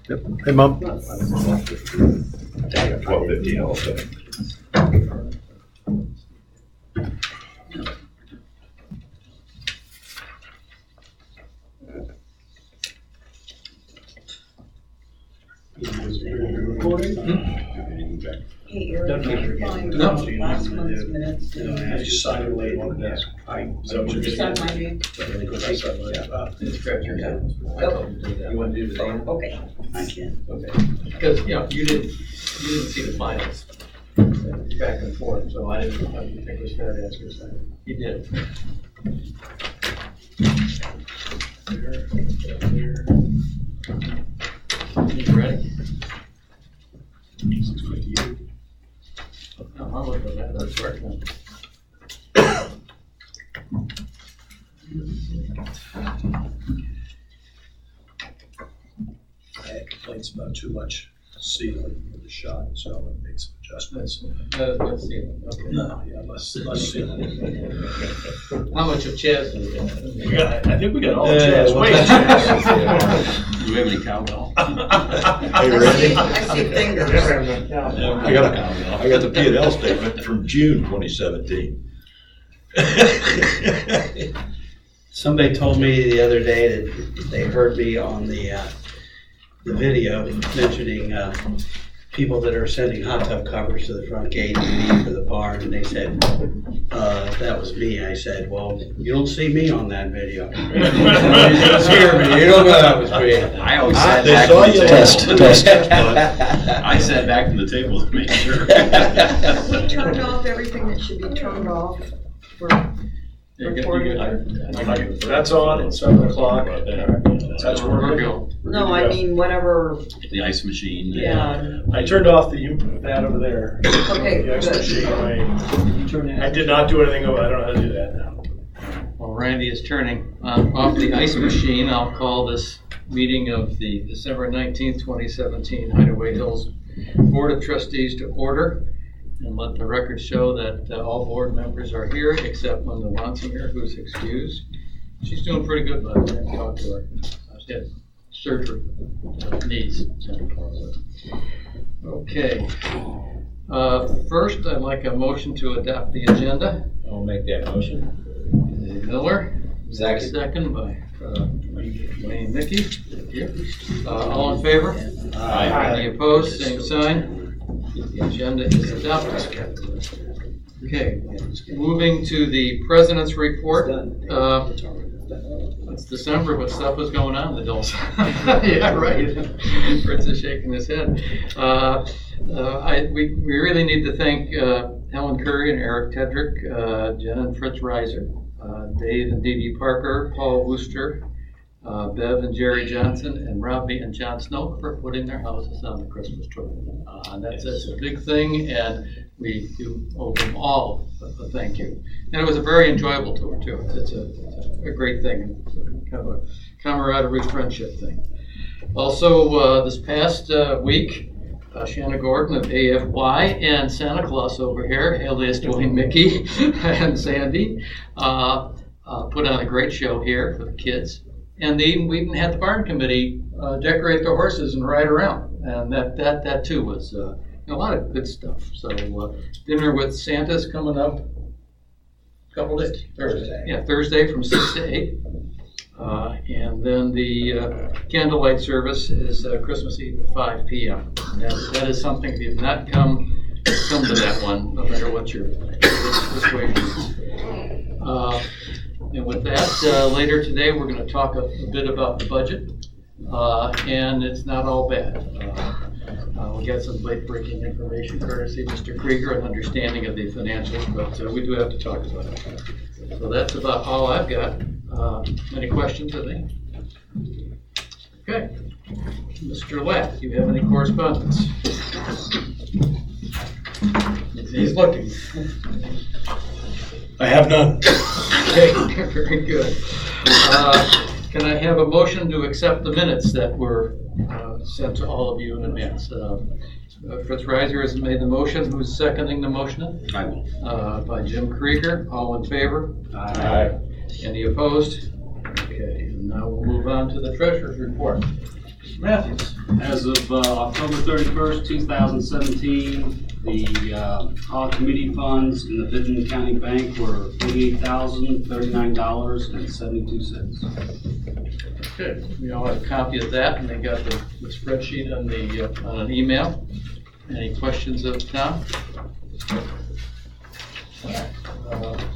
Yep. Hey, Mom. 12:15 also. Hey, Eric, can you find last month's minutes? I just signed it late on the desk. Is that what you're You signed my name? You want to do the thing? Okay, I can. Okay. Because, you know, you didn't see the finals back and forth, so I didn't think it was fair to ask you to sign. You did. You ready? No, I'll look at that. That's right. I had complaints about too much sealing with the shot, so I made some adjustments. Let's see. Okay. No, yeah, less sealing. How much of Chaz? I think we got all the chairs. Wait, Do we have any cowbell? Hey, Randy. I see fingers. I got the P&L statement from June 2017. Somebody told me the other day that they heard me on the video mentioning people that are sending hot tub covers to the front gate and leave for the barn, and they said, that was me. I said, well, you don't see me on that video. You just hear me, you don't know that was me. I always sat They back saw from the you table. last. I sat back from the table to make sure. We turned off everything that should be turned off for recording. That's on at 7 o'clock. That's working. No, I mean, whatever, The ice machine. yeah. I turned off that over there. Okay, The ice good. machine. I did not do anything. I don't know how to do that now. While Randy is turning off the ice machine, I'll call this meeting of the December 19th, 2017 Hideaway Hills Board of Trustees to order. And let the record show that all board members are here except Linda Lonsinger, who's excused. She's doing pretty good, by the way. I talked to her. She had surgery needs. Okay. First, I'd like a motion to adopt the agenda. I'll make that motion. Miller. Second. Second by Wayne Mickey. Thank you. All in favor? Aye. Any opposed? Same sign. The agenda is adopted. Okay, moving to the President's report. It's December, but stuff was going on in the Dulles. Yeah, right. Fritz is shaking his head. We really need to thank Helen Curry and Eric Tedrick, Jen and Fritz Reiser, Dave and Dee Dee Parker, Paul Wooster, Bev and Jerry Johnson, and Robbie and John Snow for putting their houses on the Christmas tree. That's a big thing, and we do owe them all a thank you. And it was a very enjoyable tour, too. It's a great thing, kind of a camaraderie friendship thing. Also, this past week, Shanna Gordon of AFY and Santa Claus over here, alias Dwayne Mickey and Sandy, put on a great show here for the kids. And we even had the barn committee decorate their horses and ride around. And that too was a lot of good stuff. So dinner with Santa's coming up a couple days. Thursday. Yeah, Thursday from 6 to 8. And then the candlelight service is Christmas Eve at 5 p.m. That is something, if you've not come to that one, no matter what your persuasion is. And with that, later today, we're going to talk a bit about the budget, and it's not all bad. We got some late-breaking information courtesy Mr. Krieger, an understanding of the financials, but we do have to talk about it. So that's about all I've got. Any questions, I think? Okay. Mr. Lapp, do you have any correspondence? He's looking. I have none. Okay, very good. Can I have a motion to accept the minutes that were sent to all of you in advance? Fritz Reiser has made the motion. Who's seconding the motion? I will. By Jim Krieger. All in favor? Aye. Any opposed? Okay, and now we'll move on to the treasurer's report. Mr. Matthews. As of October 31st, 2017, the HAH committee funds in the Benton County Bank were $88,039.72. Okay, we all have a copy of that, and they got the spreadsheet on an email. Any questions of Tom?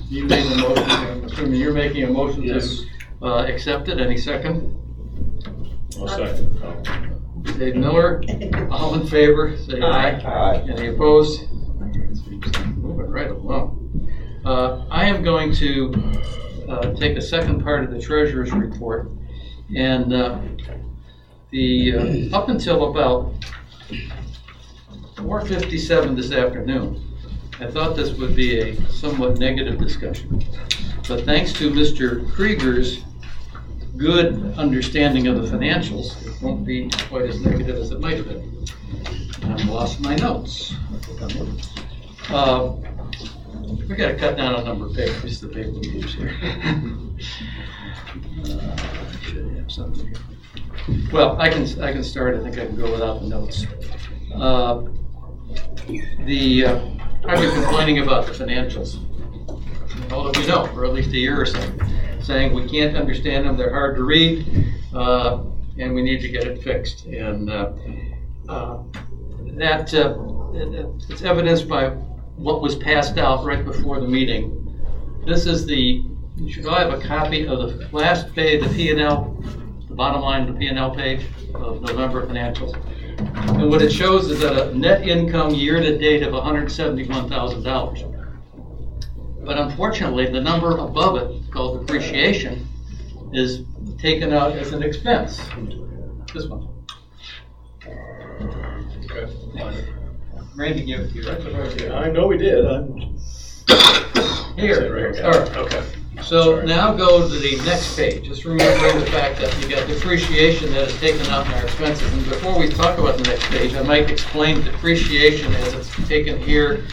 You made a motion, I'm assuming you're making a motion Yes. to accept it. Any second? I'll second. Dave Miller, all in favor, say aye. Aye. Any opposed? Moving right along. I am going to take the second part of the treasurer's report, and up until about 4:57 this afternoon, I thought this would be a somewhat negative discussion. But thanks to Mr. Krieger's good understanding of the financials, it won't be quite as negative as it might have been. I've lost my notes. We got to cut down on number of pages, the paper we use here. I should have something here. Well, I can start. I think I can go without the notes. I've been complaining about the financials all that we know, for at least a year or so, saying we can't understand them, they're hard to read, and we need to get it fixed. And it's evidenced by what was passed out right before the meeting. This is you should all have a copy of the last page, the P&L, the bottom line of the P&L page of November financials. And what it shows is that a net income year-to-date of $171,000. But unfortunately, the number above it, called depreciation, is taken out as an expense. This one. Okay. Randy gave it to you, right? I know we did. Here. All right. Okay. So now go to the next page. Just remembering the fact that you got depreciation that is taken out in our expenses. And before we talk about the next page, I might explain depreciation as it's taken here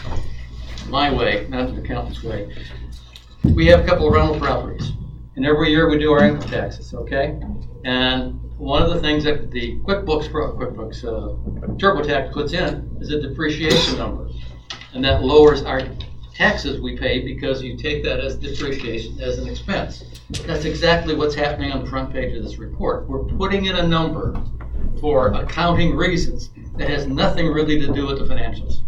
my way, not the accountant's way. We have a couple of rental properties, and every year we do our income taxes, okay? And one of the things that the TurboTax puts in is a depreciation number, and that lowers our taxes we pay because you take that as depreciation as an expense. That's exactly what's happening on the front page of this report. We're putting in a number for accounting reasons that has nothing really to do with the financials.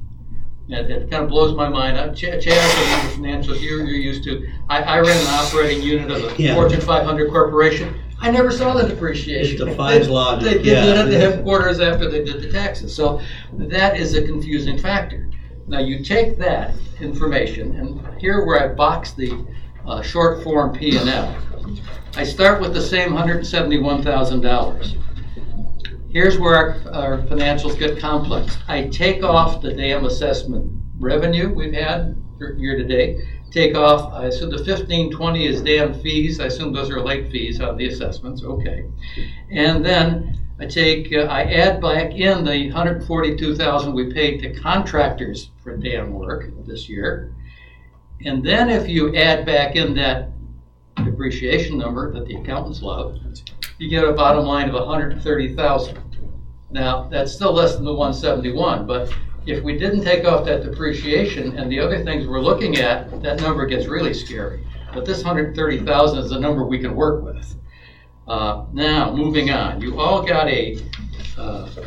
And it kind of blows my mind. Chad, the financials you're used to. I ran an operating unit of a Fortune 500 corporation. I never saw the depreciation. It defies logic. They did it at the headquarters after they did the taxes. So that is a confusing factor. Now you take that information, and here where I box the short form P&L, I start with the same $171,000. Here's where our financials get complex. I take off the dam assessment revenue we've had year to date. Take off, I assume the 1520 is dam fees. I assume those are late fees on the assessments. Okay. And then I add back in the $142,000 we paid to contractors for dam work this year. And then if you add back in that depreciation number that the accountants love, you get a bottom line of $130,000. Now, that's still less than the 171, but if we didn't take off that depreciation and the other things we're looking at, that number gets really scary. But this $130,000 is a number we can work with. Now, moving on, you all got a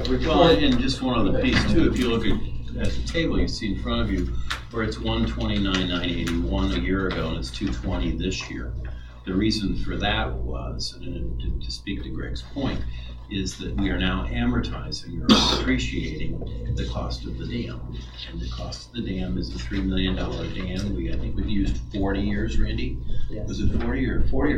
report. Well, and just one other piece too, if you look at the table you see in front of you, where it's 129,981 a year ago and it's 220 this year. The reason for that was, and to speak to Greg's point, is that we are now amortizing or depreciating the cost of the dam. And the cost of the dam is a $3 million dam. I think we've used 40 years, Randy? Yes. Was it 40 or 40?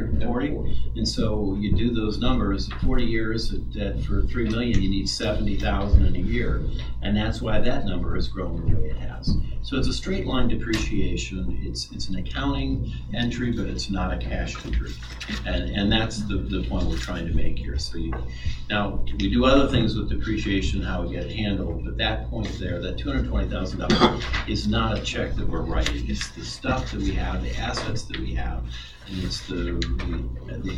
And so you do those numbers, 40 years, that for $3 million you need $70,000 in a year. And that's why that number has grown the way it has. So it's a straight line depreciation. It's an accounting entry, but it's not a cash entry. And that's the point we're trying to make here. So now, we do other things with depreciation, how we get it handled, but that point there, that $220,000 is not a check that we're writing. It's the stuff that we have, the assets that we have, and it's the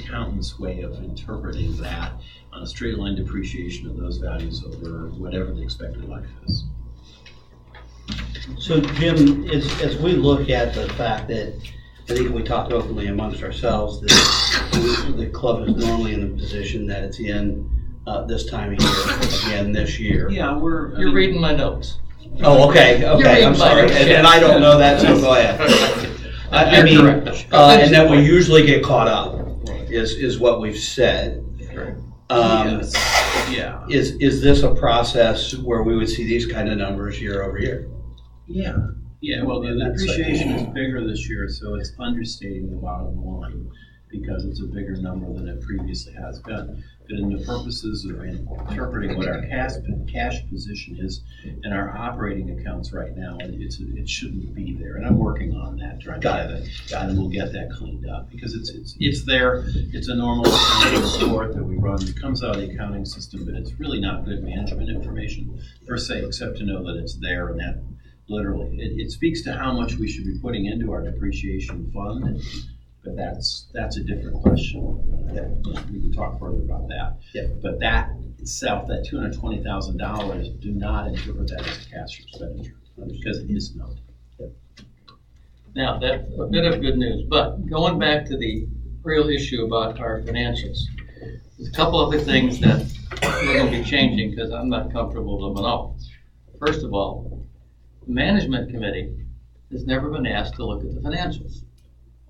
accountant's way of interpreting that on a straight line depreciation of those values over whatever the expected life is. So Jim, as we look at the fact that, I think we talked openly amongst ourselves that the club is normally in the position that it's in this time of year, again this year. Yeah, You're reading my notes. Oh, okay, I'm sorry, and I don't know that, so go ahead. I mean, correct. and that we usually get caught up is what we've said. Yes. Yeah. Is this a process where we would see these kind of numbers year over year? Yeah. Yeah, well, the depreciation is bigger this year, so it's understating the bottom line because it's a bigger number than it previously has been. But in the purposes of interpreting what our cash position is in our operating accounts right now, it shouldn't be there. And I'm working on that, trying to get it, and we'll get that cleaned up because it's there. It's a normal accounting report that we run. It comes out of the accounting system, but it's really not good management information per se, except to know that it's there and that literally it speaks to how much we should be putting into our depreciation fund. But that's a different question. Yeah, we can talk further about that. Yeah. But that itself, that $220,000, do not interpret that as a cash expenditure because it is not. Yeah. Now, that's a bit of good news, but going back to the real issue about our financials, there's a couple other things that we're going to be changing because I'm not comfortable with them at all. First of all, the management committee has never been asked to look at the financials.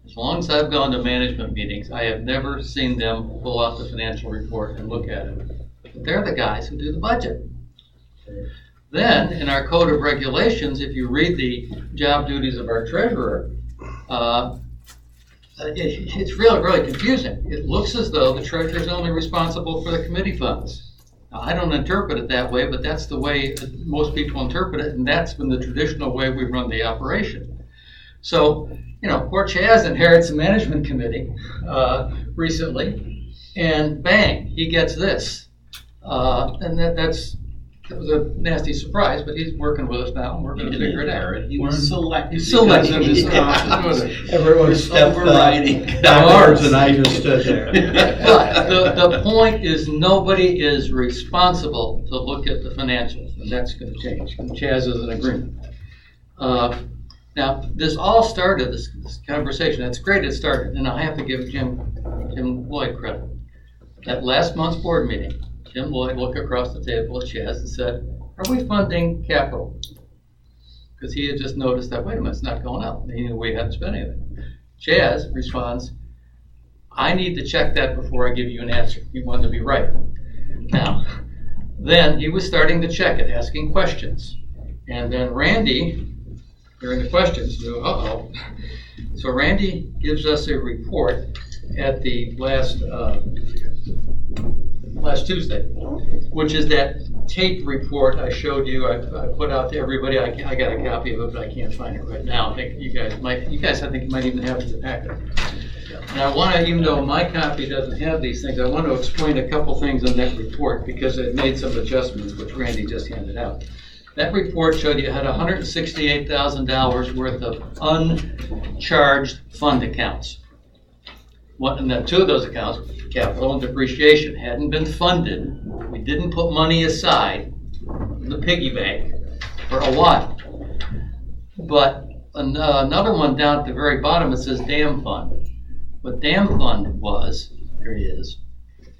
As long as I've gone to management meetings, I have never seen them pull out the financial report and look at it. But they're the guys who do the budget. Then, in our code of regulations, if you read the job duties of our treasurer, it's really confusing. It looks as though the treasurer is only responsible for the committee funds. Now, I don't interpret it that way, but that's the way most people interpret it, and that's been the traditional way we run the operation. So, poor Chaz inherits a management committee recently, and bang, he gets this. And that was a nasty surprise, but he's working with us now, and we're going to figure it out. He was selected. He's selected. Because of his competence. Everyone stepped backwards and I just stood there. But the point is nobody is responsible to look at the financials, and that's going to change. And Chaz is in agreement. Now, this all started, this conversation, that's great it started, and I have to give Jim Lloyd credit. At last month's board meeting, Jim Lloyd looked across the table at Chaz and said, are we funding capital? Because he had just noticed that, wait a minute, it's not going up. He knew we hadn't spent anything. Chaz responds, I need to check that before I give you an answer. He wanted to be right. Now, then he was starting to check it, asking questions. And then Randy, during the questions, uh-oh. So Randy gives us a report at the last Tuesday, which is that tape report I showed you. I put out to everybody. I got a copy of it, but I can't find it right now. I think you guys might even have it in the packet. And I want to, even though my copy doesn't have these things, I want to explain a couple things in that report because it made some adjustments, which Randy just handed out. That report showed you had $168,000 worth of uncharged fund accounts. And then two of those accounts, capital and depreciation, hadn't been funded. We didn't put money aside in the piggy bank for a while. But another one down at the very bottom, it says dam fund. What dam fund was, there it is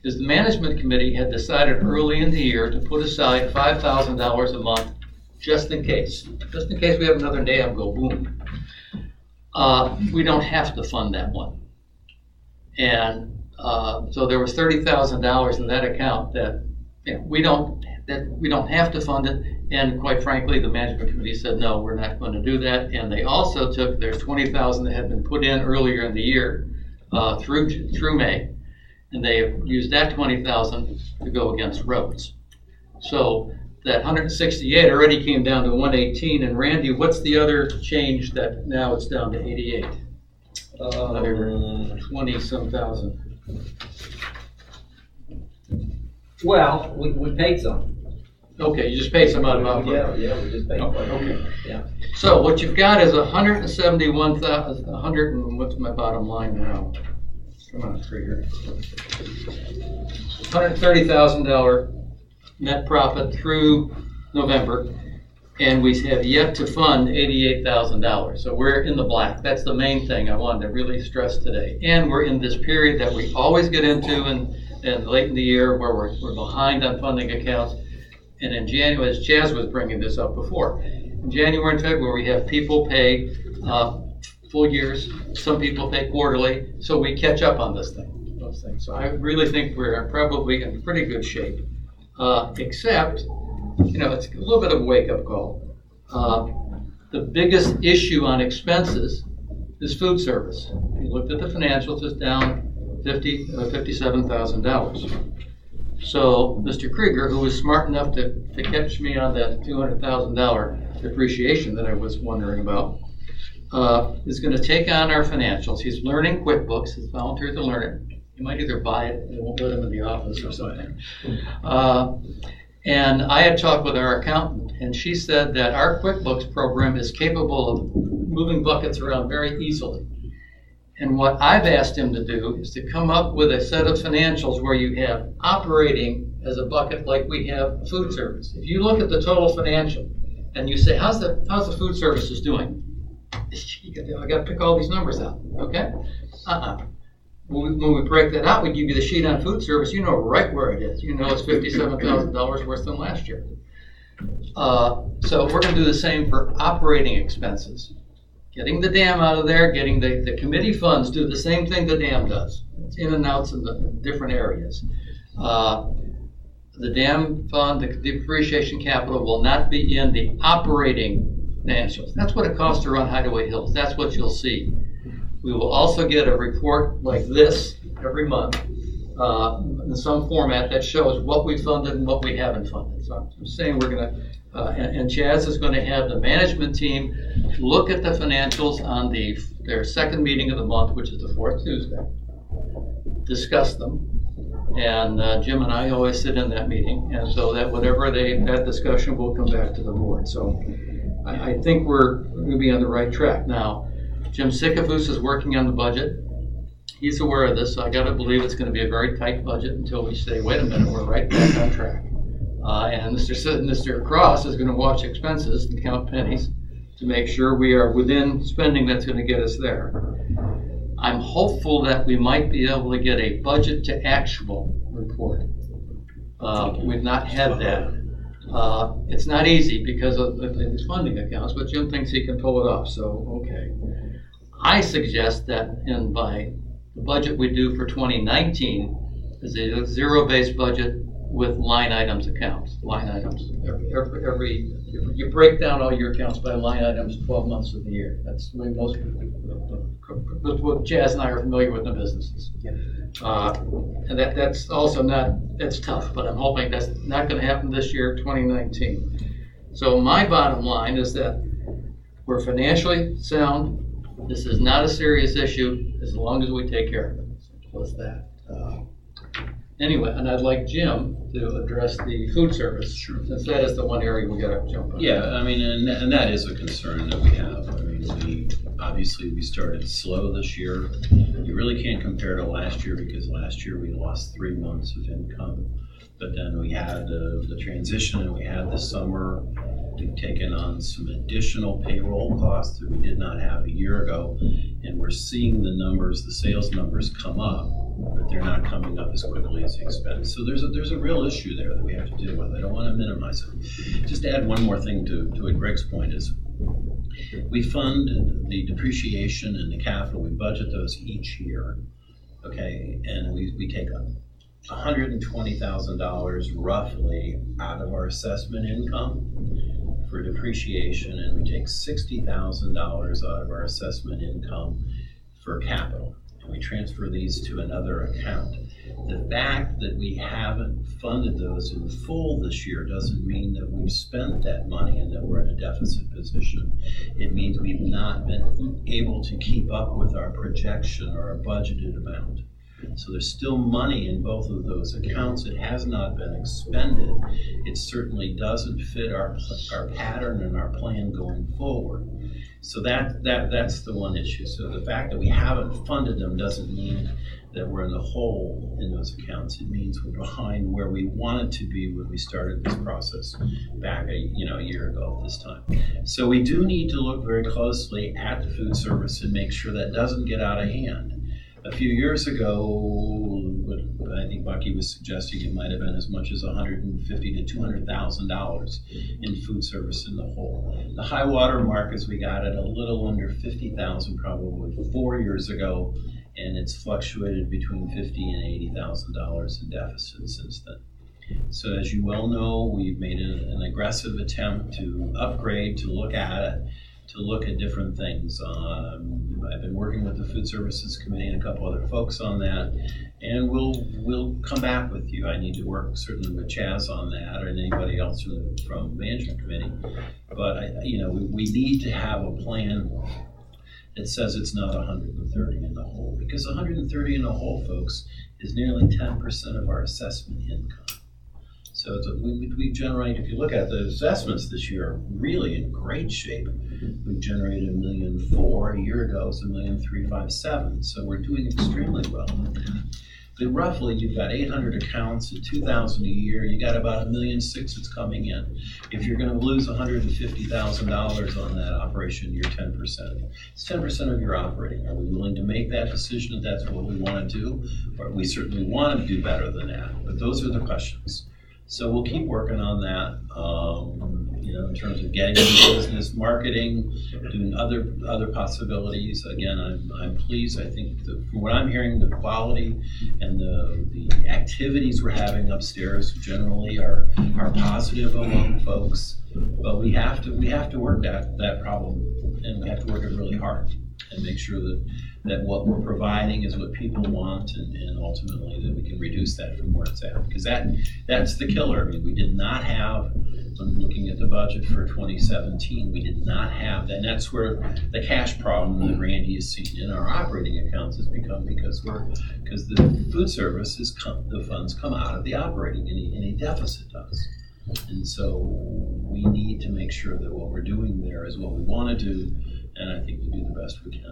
the management committee had decided early in the year to put aside $5,000 a month just in case we have another dam go boom. We don't have to fund that one. And so there was $30,000 in that account that we don't have to fund it. And quite frankly, the management committee said, no, we're not going to do that. And they also took, there's $20,000 that had been put in earlier in the year through May. And they used that $20,000 to go against roads. So that 168 already came down to 118. And Randy, what's the other change that now it's down to 88? 20-some thousand. Well, we paid some. Okay, you just paid some out of Yeah, we just paid. Okay. Yeah. So what you've got is 171,000, 100, and what's my bottom line now? come on, Krieger. $130,000 net profit through November, and we have yet to fund $88,000. So we're in the black. That's the main thing I wanted to really stress today. And we're in this period that we always get into and late in the year where we're behind on funding accounts. And in January, as Chaz was bringing this up before, in January and February, we have people pay full years. Some people pay quarterly. So we catch up on those things. So I really think we're probably in pretty good shape. Except, it's a little bit of a wake-up call. The biggest issue on expenses is food service. If you looked at the financials, it's down $57,000. So Mr. Krieger, who was smart enough to catch me on that $200,000 depreciation that I was wondering about, is going to take on our financials. He's learning QuickBooks. He's volunteered to learn it. He might either buy it, they won't let him in the office or something. And I had talked with our accountant, and she said that our QuickBooks program is capable of moving buckets around very easily. And what I've asked him to do is to come up with a set of financials where you have operating as a bucket like we have food service. If you look at the total financial and you say, how's the food services doing? I got to pick all these numbers out, okay? When we break that out, we give you the sheet on food service, you know right where it is. You know it's $57,000 worse than last year. So we're going to do the same for operating expenses. Getting the dam out of there, getting the committee funds do the same thing the dam does. It's in and outs in the different areas. The dam fund, the depreciation capital will not be in the operating financials. That's what it costs to run Hideaway Hills. That's what you'll see. We will also get a report like this every month in some format that shows what we funded and what we haven't funded. So I'm saying we're going to, and Chaz is going to have the management team look at the financials on their second meeting of the month, which is the fourth Tuesday, discuss them. And Jim and I always sit in that meeting, and so that whatever that discussion will come back to the board. So I think we're going to be on the right track. Now, Jim Sikafus is working on the budget. He's aware of this, so I got to believe it's going to be a very tight budget until we say, wait a minute, we're right back on track. And Mr. Cross is going to watch expenses and count pennies to make sure we are within spending that's going to get us there. I'm hopeful that we might be able to get a budget to actual report. We've not had that. It's not easy because of these funding accounts, but Jim thinks he can pull it off, so okay. I suggest that by the budget we do for 2019 is a zero-based budget with line items accounts, line items. You break down all your accounts by line items 12 months of the year. That's the way most people, what Jazz and I are familiar with in the businesses. And that's also that's tough, but I'm hoping that's not going to happen this year, 2019. So my bottom line is that we're financially sound. This is not a serious issue as long as we take care of it. So that's that. Anyway, and I'd like Jim to address the food service, since that is the one area we got to jump on. Yeah, I mean, and that is a concern that we have. I mean, we started slow this year. You really can't compare to last year because last year we lost 3 months of income. But then we had the transition, and we had the summer. We've taken on some additional payroll costs that we did not have a year ago, and we're seeing the sales numbers come up, but they're not coming up as quickly as the expense. So there's a real issue there that we have to deal with. I don't want to minimize it. Just to add one more thing to what Greg's point is, we fund the depreciation and the capital. We budget those each year, okay, and we take $120,000 roughly out of our assessment income for depreciation, and we take $60,000 out of our assessment income for capital, and we transfer these to another account. The fact that we haven't funded those in full this year doesn't mean that we've spent that money and that we're in a deficit position. It means we've not been able to keep up with our projection or our budgeted amount. So there's still money in both of those accounts. It has not been expended. It certainly doesn't fit our pattern and our plan going forward. So that's the one issue. So the fact that we haven't funded them doesn't mean that we're in the hole in those accounts. It means we're behind where we wanted to be when we started this process back a year ago at this time. So we do need to look very closely at the food service and make sure that doesn't get out of hand. A few years ago, I think Bucky was suggesting it might have been as much as $150,000 to $200,000 in food service in the hole. The high water mark is we got it a little under $50,000 probably 4 years ago, and it's fluctuated between $50,000 and $80,000 in deficit since then. So as you well know, we've made an aggressive attempt to upgrade, to look at it, to look at different things. I've been working with the Food Services Committee and a couple other folks on that, and we'll come back with you. I need to work certainly with Chaz on that, or anybody else from the Management Committee. But we need to have a plan that says it's not 130 in the hole, because 130 in the hole, folks, is nearly 10% of our assessment income. So we generate, if you look at the assessments this year, are really in great shape. We've generated $1.4 million. A year ago, it was $1.357 million. So we're doing extremely well. But roughly, you've got 800 accounts at $2,000 a year. You got about $1.6 million that's coming in. If you're going to lose $150,000 on that operation, you're 10%. It's 10% of your operating. Are we willing to make that decision if that's what we want to do? Or we certainly want to do better than that. But those are the questions. So we'll keep working on that, in terms of getting into business, marketing, doing other possibilities. Again, I'm pleased. I think from what I'm hearing, the quality and the activities we're having upstairs generally are positive among folks. But we have to work that problem, and we have to work it really hard and make sure that what we're providing is what people want, and ultimately that we can reduce that from where it's at. Because that's the killer. I mean, we did not have, when looking at the budget for 2017, we did not have that. And that's where the cash problem that Randy has seen in our operating accounts has become, because the food service the funds come out of the operating, any deficit does. And so we need to make sure that what we're doing there is what we want to do, and I think we do the best we can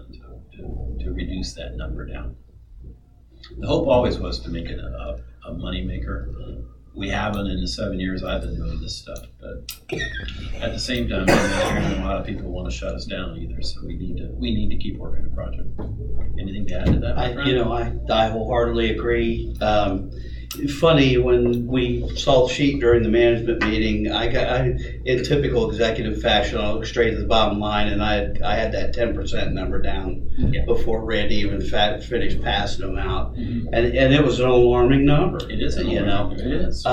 to reduce that number down. The hope always was to make it a money maker. We haven't in the 7 years I've been doing this stuff, but at the same time, I'm not hearing a lot of people want to shut us down either. So we need to keep working the project. Anything to add to that? I wholeheartedly agree. Funny, when we saw the sheet during the management meeting, I in typical executive fashion, I'll look straight at the bottom line, and I had that 10% number down before Randy even finished passing them out, and it was an alarming number. It is an alarming number. It is.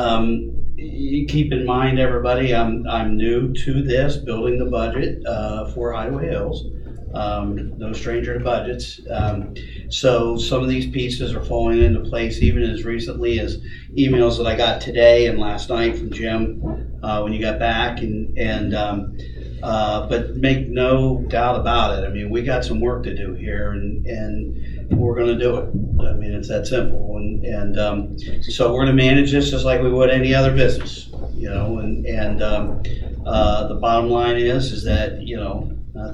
You keep in mind, everybody, I'm new to this, building the budget for Hideaway Hills. No stranger to budgets. So some of these pieces are falling into place even as recently as emails that I got today and last night from Jim when you got back. But make no doubt about it. I mean, we got some work to do here, and we're going to do it. I mean, it's that simple. So we're going to manage this just like we would any other business, the bottom line is that,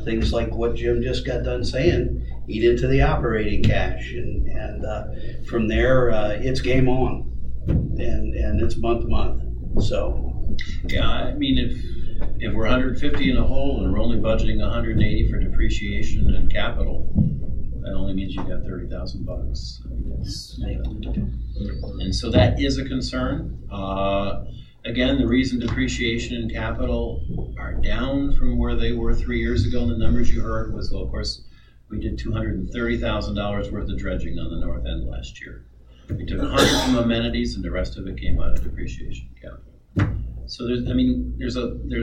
things like what Jim just got done saying, eat into the operating cash, and from there it's game on, and it's month to month. So yeah, I mean, if we're 150 in a hole and we're only budgeting 180 for depreciation and capital, that only means you got $30,000. And so that is a concern. Again, the reason depreciation and capital are down from where they were 3 years ago, and the numbers you heard was, well, of course, we did $230,000 worth of dredging on the north end last year. We took 100 from amenities, and the rest of it came out of depreciation and capital. So there's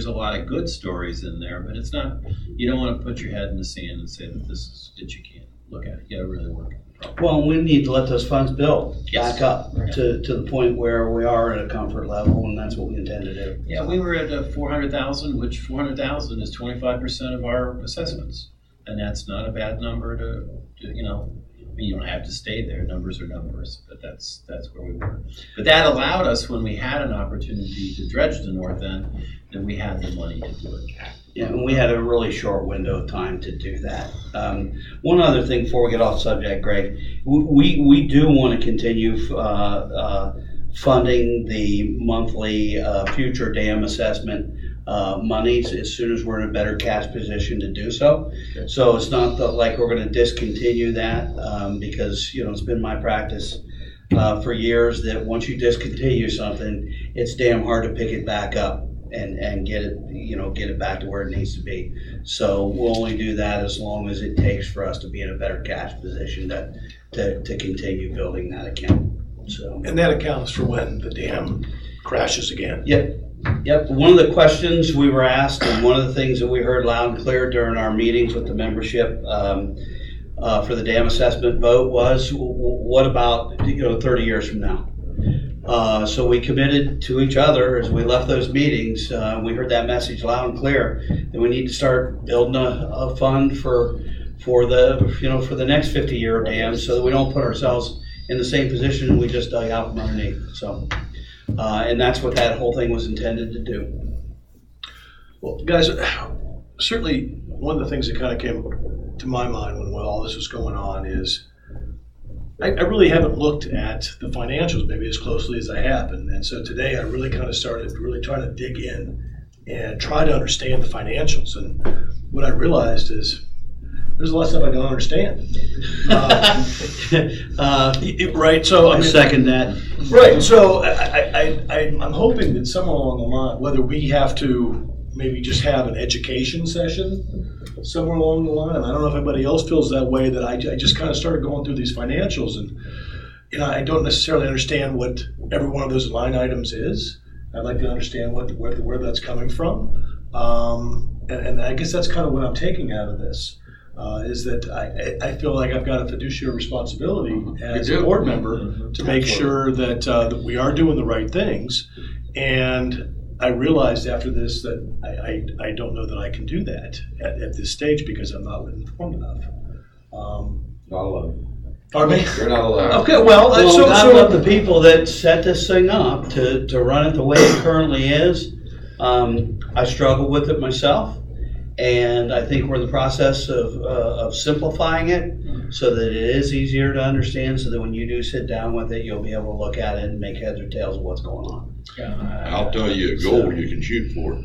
a lot of good stories in there, but it's not. You don't want to put your head in the sand and say that you can't look at it. You got to really work at the problem. Well, we need to let those funds build Yes. back up to the point where we are at a comfort level, and that's what we intend to do. Yeah, we were at 400,000, which 400,000 is 25% of our assessments, and that's not a bad number to mean, you don't have to stay there, numbers are numbers, but that's where we were. But that allowed us, when we had an opportunity to dredge the north end, then we had the money to do it. Yeah, and we had a really short window of time to do that. One other thing before we get off subject, Greg, we do want to continue funding the monthly future dam assessment monies as soon as we're in a better cash position to do so. Okay. So it's not like we're going to discontinue that because it's been my practice for years that once you discontinue something, it's damn hard to pick it back up and get it back to where it needs to be. So we'll only do that as long as it takes for us to be in a better cash position to continue building that account. So. And that accounts for when the dam crashes again. Yep. One of the questions we were asked, and one of the things that we heard loud and clear during our meetings with the membership for the dam assessment vote was, what about 30 years from now? So we committed to each other as we left those meetings. We heard that message loud and clear that we need to start building a fund for the next 50-year dam, so that we don't put ourselves in the same position we just dug out from underneath. So, and that's what that whole thing was intended to do. Well, guys, certainly one of the things that kind of came to my mind when all this was going on is I really haven't looked at the financials maybe as closely as I have. And so today I really kind of started really trying to dig in and try to understand the financials. And what I realized is there's a lot of stuff I don't understand. Right. So I second that. Right. So I'm hoping that somewhere along the line, whether we have to maybe just have an education session somewhere along the line, and I don't know if anybody else feels that way, that I just kind of started going through these financials, and I don't necessarily understand what every one of those line items is. I'd like to understand where that's coming from, and I guess that's kind of what I'm taking out of this. Is that I feel like I've got a fiduciary responsibility as a board member to make sure that we are doing the right things. And I realized after this that I don't know that I can do that at this stage because I'm not informed enough. Not allowed. Pardon me? You're not allowed. Okay, well, I love the people that set this thing up to run it the way it currently is. I struggle with it myself. And I think we're in the process of simplifying it so that it is easier to understand, so that when you do sit down with it, you'll be able to look at it and make heads or tails of what's going on. I'll tell you a goal you can shoot for.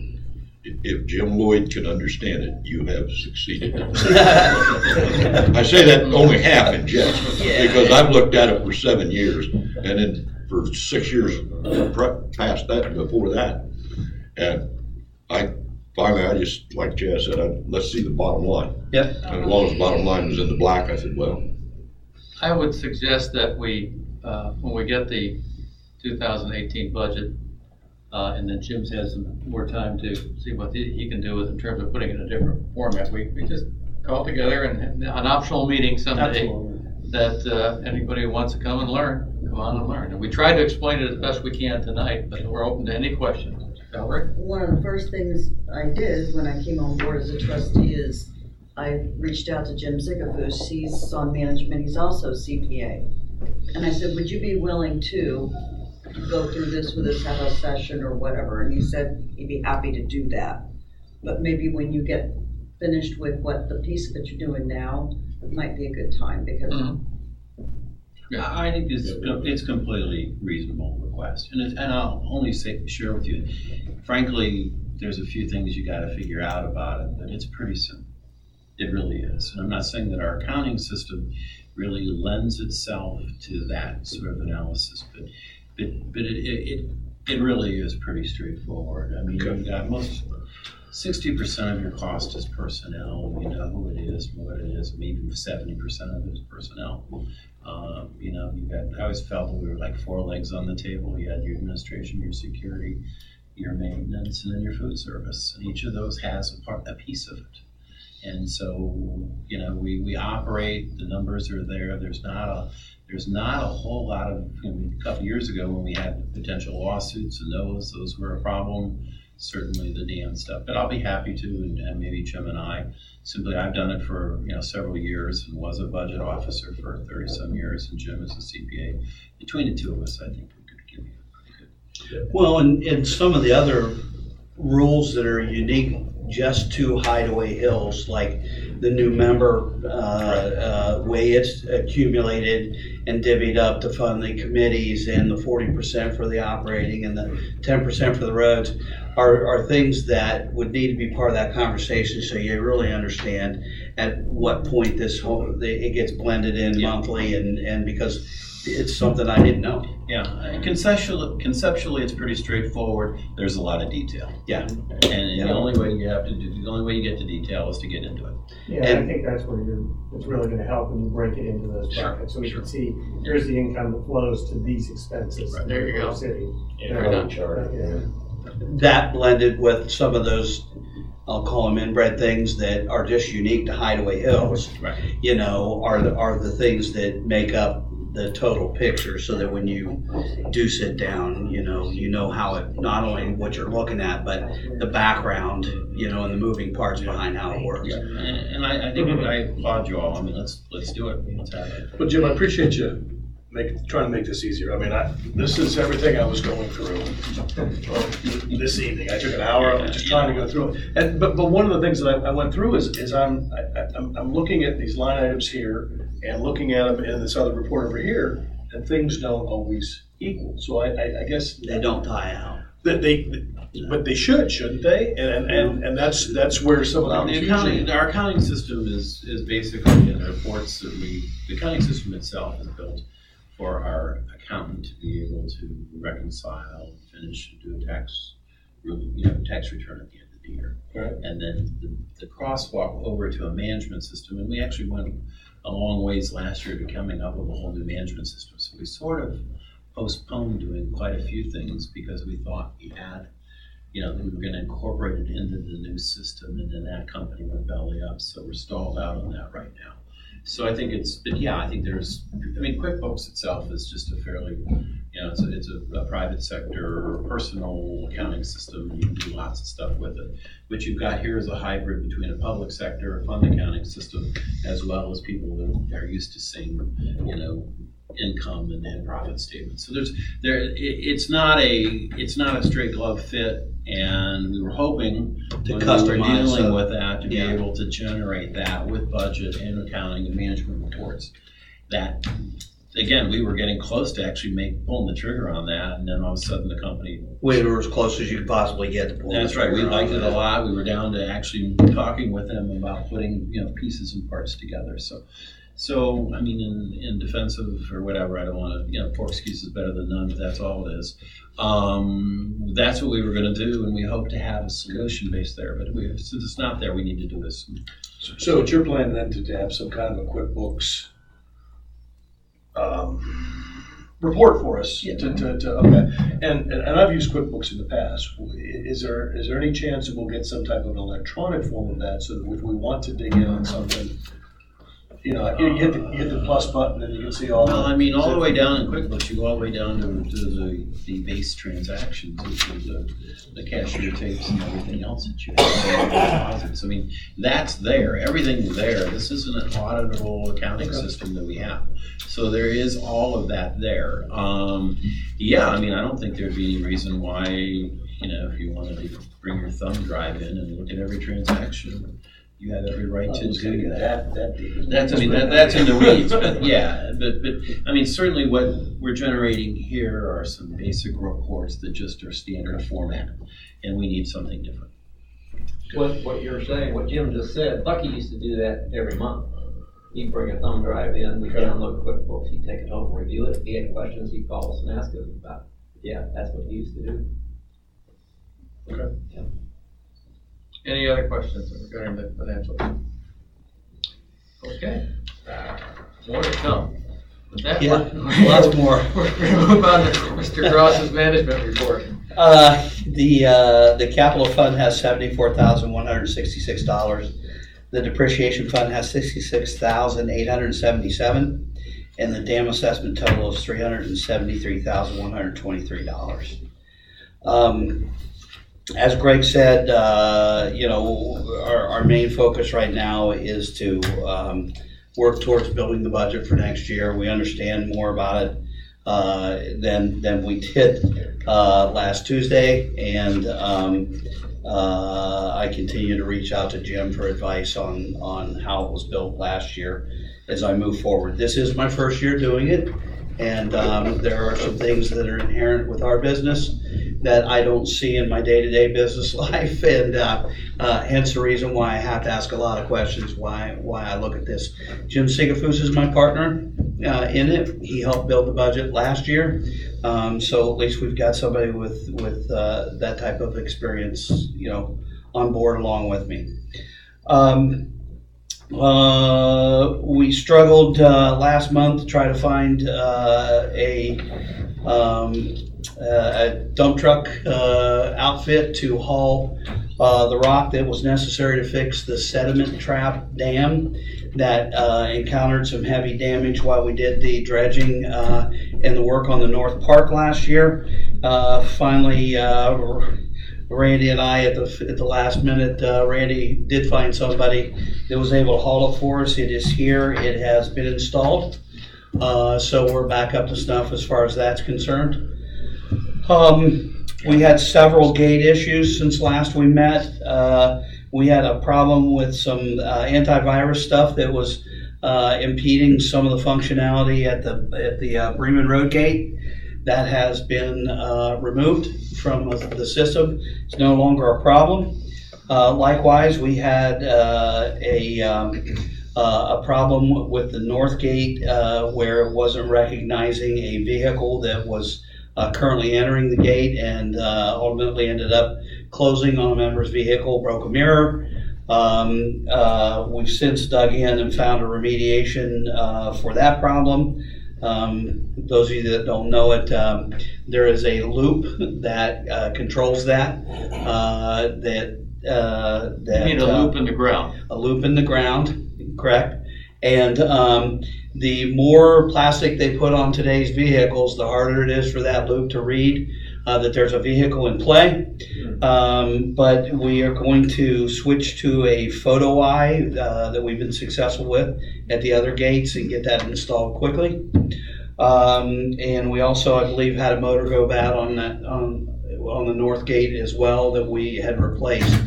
If Jim Lloyd can understand it, you have succeeded. I say that only half in jest, because I've looked at it for 7 years, and then for 6 years past that and before that. And finally, I just, like Chad said, let's see the bottom line. Yep. And as long as the bottom line was in the black, I said, well. I would suggest that we, when we get the 2018 budget, and then Jim's has some more time to see what he can do with in terms of putting it in a different format, we just call together and an optional meeting someday. Absolutely. That anybody who wants to come and learn, come on and learn. And we tried to explain it as best we can tonight, but we're open to any questions. Valerie? One of the first things I did when I came on board as a trustee is I reached out to Jim Zigafus. He's on management. He's also CPA. And I said, would you be willing to go through this with us, have a session or whatever? And he said he'd be happy to do that. But maybe when you get finished with what the piece that you're doing now, it might be a good time because I think it's completely reasonable request, and I'll only share with you. Frankly, there's a few things you got to figure out about it, but it's pretty simple. It really is, and I'm not saying that our accounting system really lends itself to that sort of analysis, but it really is pretty straightforward. I mean, you've got 60% of your cost is personnel. You know who it is, what it is. Maybe 70% of it is personnel. I always felt that we were like 4 legs on the table. You had your administration, your security, your maintenance, and then your food service. And each of those has a piece of it. And so, we operate. The numbers are there. There's not a whole lot of. A couple years ago, when we had potential lawsuits and those were a problem. certainly the dam stuff. But I'll be happy to, and maybe Jim and I, I've done it for several years and was a budget officer for 30-some years, and Jim is a CPA. Between the two of us, I think we could give you a pretty good. Well, and some of the other rules that are unique just to Hideaway Hills, like the new member way it's accumulated and divvied up to fund the committees, and the 40% for the operating and the 10% for the roads, are things that would need to be part of that conversation, so you really understand at what point it gets blended in monthly, and because it's something I didn't know. Yeah, conceptually it's pretty straightforward. There's a lot of detail. Yeah. And the only way you get to detail is to get into it. Yeah, and I think that's where it's really going to help when you break it into those buckets. So we can see, here's the income that flows to these expenses. Right, there you go. City. That blended with some of those, I'll call them inbred things that are just unique to Hideaway Hills, Right. Are the things that make up the total picture, so that when you do sit down, you know how it, not only what you're looking at, but the background, and the moving parts behind how it works. Yeah. And I think I applaud you all. I mean, let's do it. Let's have it. But Jim, I appreciate you trying to make this easier. I mean, this is everything I was going through this evening. I took an hour just trying to go through it. But one of the things that I went through is I'm looking at these line items here and looking at them in this other report over here, and things don't always equal. So I guess They don't tie out. but they shouldn't they? And that's where some of the confusion. Our accounting system is basically in the reports that the accounting system itself is built for our accountant to be able to reconcile, finish, and do a tax return at the end of the year. Right. And then the crosswalk over to a management system, and we actually went a long ways last year to coming up with a whole new management system. So we sort of postponed doing quite a few things because we thought we had, that we were going to incorporate it into the new system, and then that company went belly up. So we're stalled out on that right now. So I think QuickBooks itself is just a fairly, it's a private sector personal accounting system. You can do lots of stuff with it. What you've got here is a hybrid between a public sector, a fund accounting system, as well as people that are used to seeing, income and profit statements. So it's not a straight glove fit. And we were hoping when we were dealing with that to be able to generate that with budget and accounting and management reports. That, again, we were getting close to actually pulling the trigger on that, and then all of a sudden the company... We were as close as you could possibly get to pull That's right. We liked it a lot. We were down to actually talking with them about putting pieces and parts together. So I mean, in defense of or whatever, I don't want to, poor excuse is better than none, but that's all it is. That's what we were going to do, and we hope to have a solution based there. But since it's not there, we need to do this. So it's your plan then to have some kind of a QuickBooks report for us? Yeah. Okay. And I've used QuickBooks in the past. Is there any chance that we'll get some type of electronic form of that, so that if we want to dig in on something, you hit the plus button and you can see all. Well, I mean, all the way down in QuickBooks, you go all the way down to the base transactions, which is the cashier tapes and everything else that you have deposits. I mean, that's there. Everything's there. This isn't an auditable accounting system that we have. So there is all of that there. I mean, I don't think there'd be any reason why, if you wanted to bring your thumb drive in and look at every transaction, you have every right to do that. That's in the weeds, but I mean, certainly what we're generating here are some basic reports that just are standard format, and we need something different. What you're saying, what Jim just said, Bucky used to do that every month. He'd bring a thumb drive in, we'd download QuickBooks, he'd take it home, review it. If he had questions, he'd call us and ask us about it. Yeah, that's what he used to do. Okay. Yeah. Any other questions regarding the financials? Okay. More to come. With that, lots more. We're going to move on to Mr. Gross's management report. The capital fund has $74,166. The depreciation fund has $66,877, and the dam assessment total is $373,123. as Greg said, our main focus right now is to work towards building the budget for next year. We understand more about it than we did last Tuesday, and I continue to reach out to Jim for advice on how it was built last year as I move forward. This is my first year doing it, and there are some things that are inherent with our business that I don't see in my day-to-day business life, and hence the reason why I have to ask a lot of questions, why I look at this. Jim Sigafus is my partner in it. He helped build the budget last year, so at least we've got somebody with that type of experience, on board along with me. We struggled last month to try to find a dump truck outfit to haul the rock that was necessary to fix the sediment trap dam that encountered some heavy damage while we did the dredging and the work on the North Park last year. Finally, Randy and I at the last minute, Randy did find somebody that was able to haul it for us. It is here. It has been installed. So we're back up to snuff as far as that's concerned. We had several gate issues since last we met. We had a problem with some antivirus stuff that was impeding some of the functionality at the Bremen Road gate. That has been removed from the system. It's no longer a problem. Likewise, we had a problem with the north gate where it wasn't recognizing a vehicle that was currently entering the gate, and ultimately ended up closing on a member's vehicle, broke a mirror. We've since dug in and found a remediation for that problem. Those of you that don't know it, there is a loop that controls that. You mean a loop in the ground? A loop in the ground, correct. And the more plastic they put on today's vehicles, the harder it is for that loop to read that there's a vehicle in play. But we are going to switch to a photo eye that we've been successful with at the other gates and get that installed quickly. And we also, I believe, had a motor go bad on the north gate as well that we had replaced.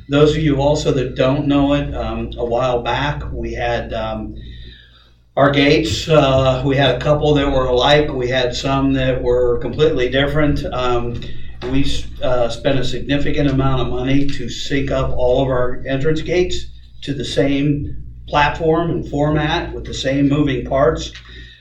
Those of you also that don't know it, a while back we had our gates. We had a couple that were alike. We had some that were completely different. We spent a significant amount of money to sync up all of our entrance gates to the same platform and format with the same moving parts,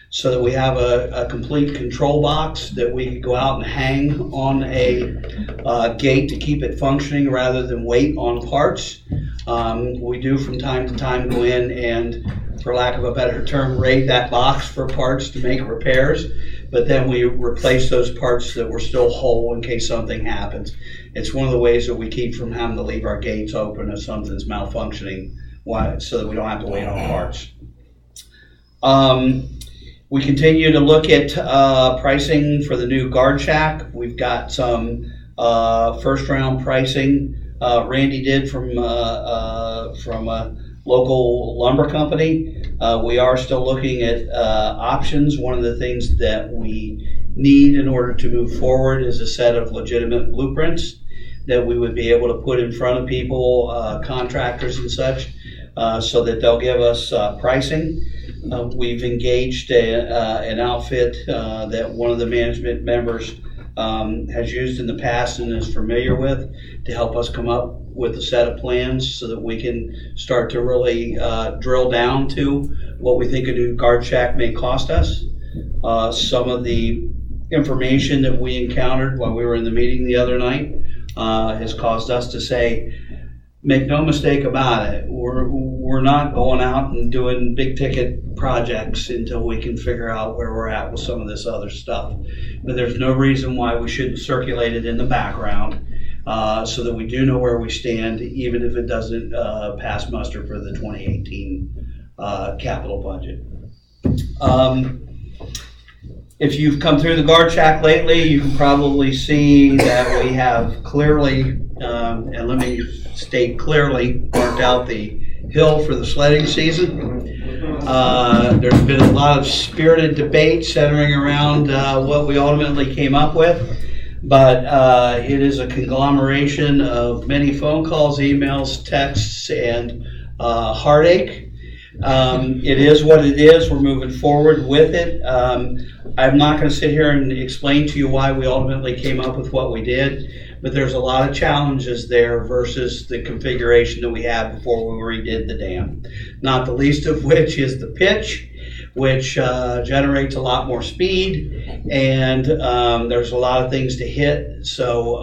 so that we have a complete control box that we could go out and hang on a gate to keep it functioning rather than wait on parts. We do from time to time go in and, for lack of a better term, raid that box for parts to make repairs, but then we replace those parts that were still whole in case something happens. It's one of the ways that we keep from having to leave our gates open if something's malfunctioning, so that we don't have to wait on parts. We continue to look at pricing for the new guard shack. We've got some first round pricing Randy did from a local lumber company. We are still looking at options. One of the things that we need in order to move forward is a set of legitimate blueprints that we would be able to put in front of people, contractors and such, so that they'll give us pricing. We've engaged an outfit that one of the management members has used in the past and is familiar with to help us come up with a set of plans so that we can start to really drill down to what we think a new guard shack may cost us. Some of the information that we encountered while we were in the meeting the other night has caused us to say, make no mistake about it, we're not going out and doing big ticket projects until we can figure out where we're at with some of this other stuff. But there's no reason why we shouldn't circulate it in the background so that we do know where we stand, even if it doesn't pass muster for the 2018 capital budget. If you've come through the guard shack lately, you can probably see that we have clearly, and let me state clearly, marked out the hill for the sledding season. There's been a lot of spirited debate centering around what we ultimately came up with, but it is a conglomeration of many phone calls, emails, texts, and heartache. It is what it is. We're moving forward with it. I'm not going to sit here and explain to you why we ultimately came up with what we did, but there's a lot of challenges there versus the configuration that we had before we redid the dam. Not the least of which is the pitch, which generates a lot more speed, and there's a lot of things to hit. So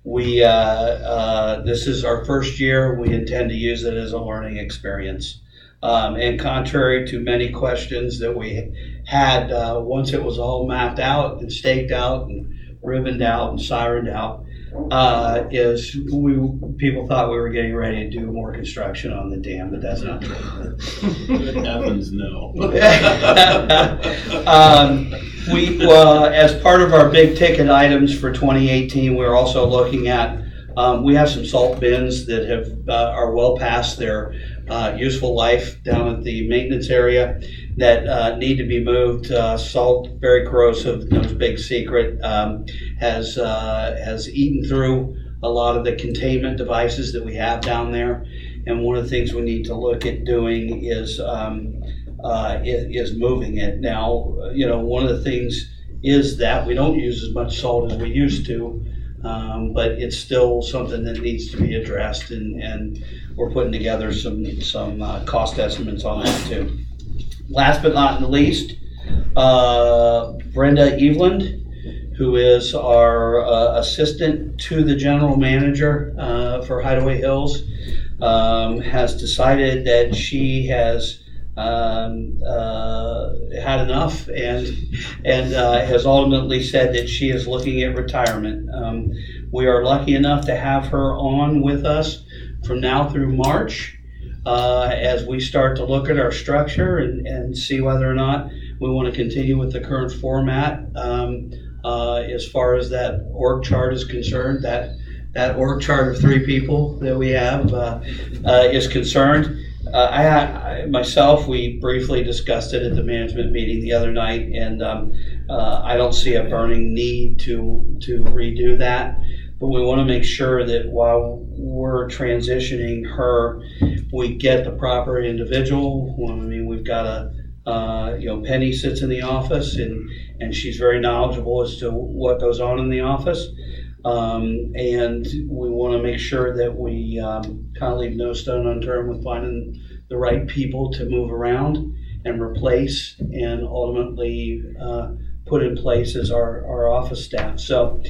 this is our first year. We intend to use it as a learning experience. And contrary to many questions that we had, once it was all mapped out and staked out and ribboned out and sirened out, people thought we were getting ready to do more construction on the dam, but that's not true. Good heavens, no. As part of our big ticket items for 2018, we're also looking at, we have some salt bins that are well past their useful life down at the maintenance area that need to be moved. Salt, very corrosive, no big secret, has eaten through a lot of the containment devices that we have down there. And one of the things we need to look at doing is moving it. Now, one of the things is that we don't use as much salt as we used to. But it's still something that needs to be addressed, and we're putting together some cost estimates on that too. Last but not least, Brenda Eveland, who is our assistant to the general manager for Hideaway Hills, has decided that she has had enough and has ultimately said that she is looking at retirement. We are lucky enough to have her on with us from now through March as we start to look at our structure and see whether or not we want to continue with the current format. As far as that org chart is concerned, that org chart of 3 people that we have is concerned. We briefly discussed it at the management meeting the other night, and I don't see a burning need to redo that. But we want to make sure that while we're transitioning her, we get the proper individual. I mean, we've got Penny sits in the office, and she's very knowledgeable as to what goes on in the office. And we want to make sure that we kind of leave no stone unturned with finding the right people to move around and replace and ultimately put in place as our office staff. So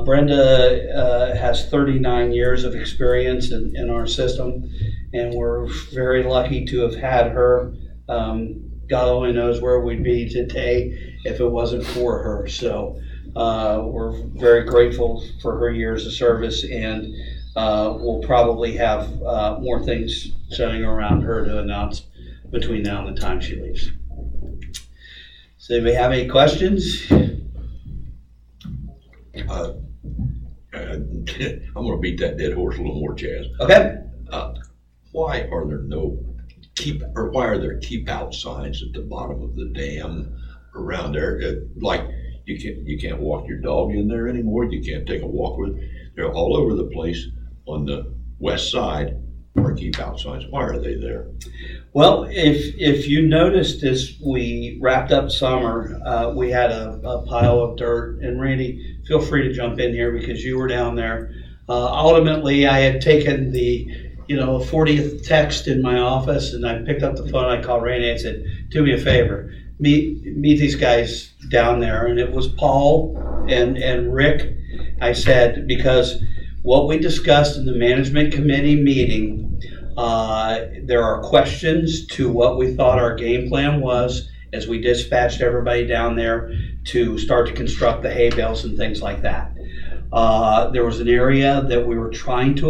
Brenda has 39 years of experience in our system, and we're very lucky to have had her. God only knows where we'd be today if it wasn't for her. So we're very grateful for her years of service, and we'll probably have more things centering around her to announce between now and the time she leaves. So do we have any questions? I'm going to beat that dead horse a little more, Chaz. Okay. Why are there why are there keep out signs at the bottom of the dam around there? Like you can't walk your dog in there anymore. You can't take a walk with. They're all over the place on the west side. Are keep out signs? Why are they there? Well, if you noticed as we wrapped up summer, we had a pile of dirt. And Randy, feel free to jump in here because you were down there. Ultimately, I had taken the 40th text in my office, and I picked up the phone. I called Randy and said, "Do me a favor, meet these guys down there." And it was Paul and Rick. I said, because what we discussed in the management committee meeting, there are questions to what we thought our game plan was as we dispatched everybody down there to start to construct the hay bales and things like that. There was an area that we were trying to